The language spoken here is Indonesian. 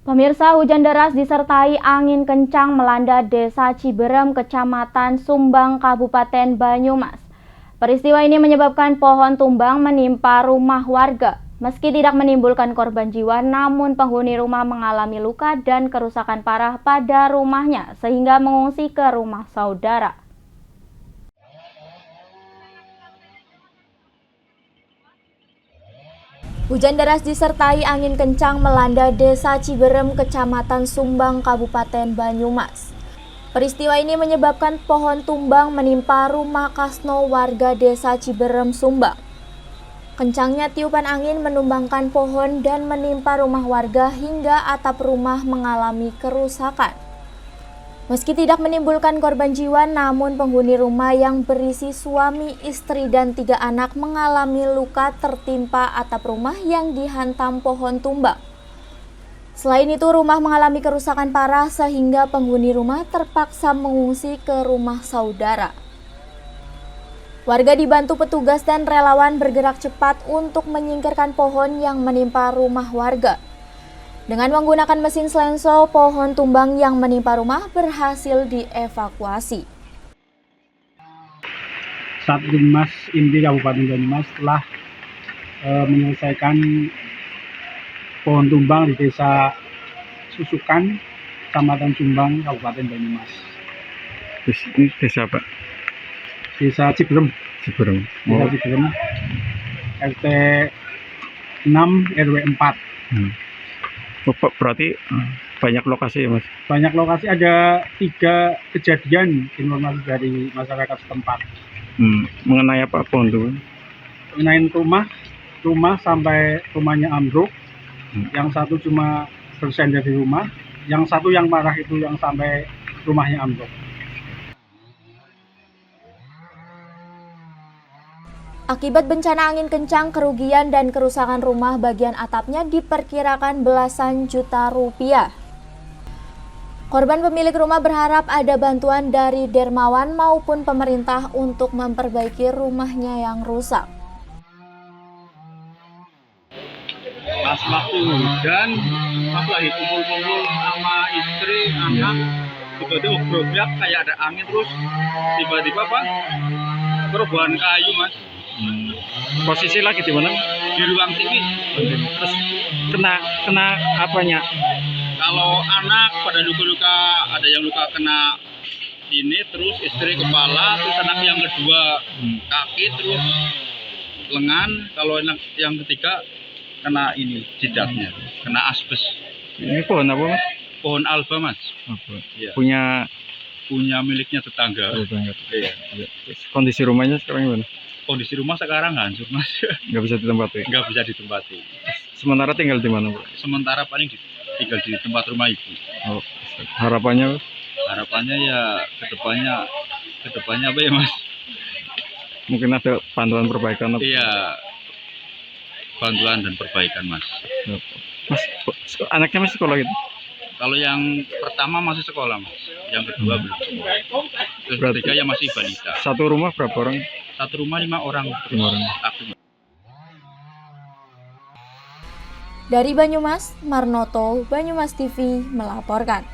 Pemirsa, hujan deras disertai angin kencang melanda Desa Ciberem, Kecamatan Sumbang, Kabupaten Banyumas. Peristiwa ini menyebabkan pohon tumbang menimpa rumah warga. Meski tidak menimbulkan korban jiwa, namun penghuni rumah mengalami luka dan kerusakan parah pada rumahnya sehingga mengungsi ke rumah saudara. Hujan deras disertai angin kencang melanda Desa Ciberem, Kecamatan Sumbang, Kabupaten Banyumas. Peristiwa ini menyebabkan pohon tumbang menimpa rumah Kasno warga Desa Ciberem, Sumbang. Kencangnya tiupan angin menumbangkan pohon dan menimpa rumah warga hingga atap rumah mengalami kerusakan. Meski tidak menimbulkan korban jiwa, namun penghuni rumah yang berisi suami, istri, dan 3 anak mengalami luka tertimpa atap rumah yang dihantam pohon tumbang. Selain itu, rumah mengalami kerusakan parah sehingga penghuni rumah terpaksa mengungsi ke rumah saudara. Warga dibantu petugas dan relawan bergerak cepat untuk menyingkirkan pohon yang menimpa rumah warga. Dengan menggunakan mesin slenso, pohon tumbang yang menimpa rumah berhasil dievakuasi. Satgas Inti Kabupaten Banyumas telah menyelesaikan pohon tumbang di Desa Susukan, Kecamatan Sumbang, Kabupaten Banyumas. Ini desa apa? Desa Ciberem. Ciberem. Desa Ciberem, RT 6 RW 4. Berarti banyak lokasi ya, Mas? Banyak lokasi, ada 3 kejadian informasi dari masyarakat setempat. Mengenai apa pohon tumbang? Mengenai rumah sampai rumahnya ambruk. Yang satu cuma bersender di rumah, yang satu yang parah itu yang sampai rumahnya ambruk. Akibat bencana angin kencang, kerugian dan kerusakan rumah bagian atapnya diperkirakan belasan juta rupiah. Korban pemilik rumah berharap ada bantuan dari dermawan maupun pemerintah untuk memperbaiki rumahnya yang rusak. Pas waktu hujan, pas lagi kumpul-kumpul sama istri, anak, tiba-tiba bergerak kayak ada angin, terus tiba-tiba perubahan kayu, Mas. Posisi lagi di mana? Di ruang TV. Terus kena apanya? Kalau anak pada luka-luka, ada yang luka kena ini, terus istri kepala, terus anak yang kedua kaki, terus lengan. Kalau anak yang ketiga kena ini jidatnya, kena asbes. Ini pohon apa, Mas? Pohon alba, Mas. Ya. Punya miliknya tetangga. Iya. Kondisi rumahnya sekarang gimana? Kondisi rumah sekarang hancur, Mas. Nggak bisa ditempati? Nggak bisa ditempati. Sementara tinggal di mana, Bu? Sementara paling tinggal di tempat rumah ibu. Oh, harapannya? Harapannya ya kedepannya apa ya, Mas? Mungkin ada bantuan perbaikan? Iya, bantuan dan perbaikan, Mas. Mas, anaknya masih sekolah gitu? Kalau yang pertama masih sekolah, Mas. Yang kedua belum sekolah. Terus ketiga ya masih balita. Satu rumah berapa orang? Satu rumah 5 orang. 5 orang. Dari Banyumas, Marnoto, Banyumas TV melaporkan.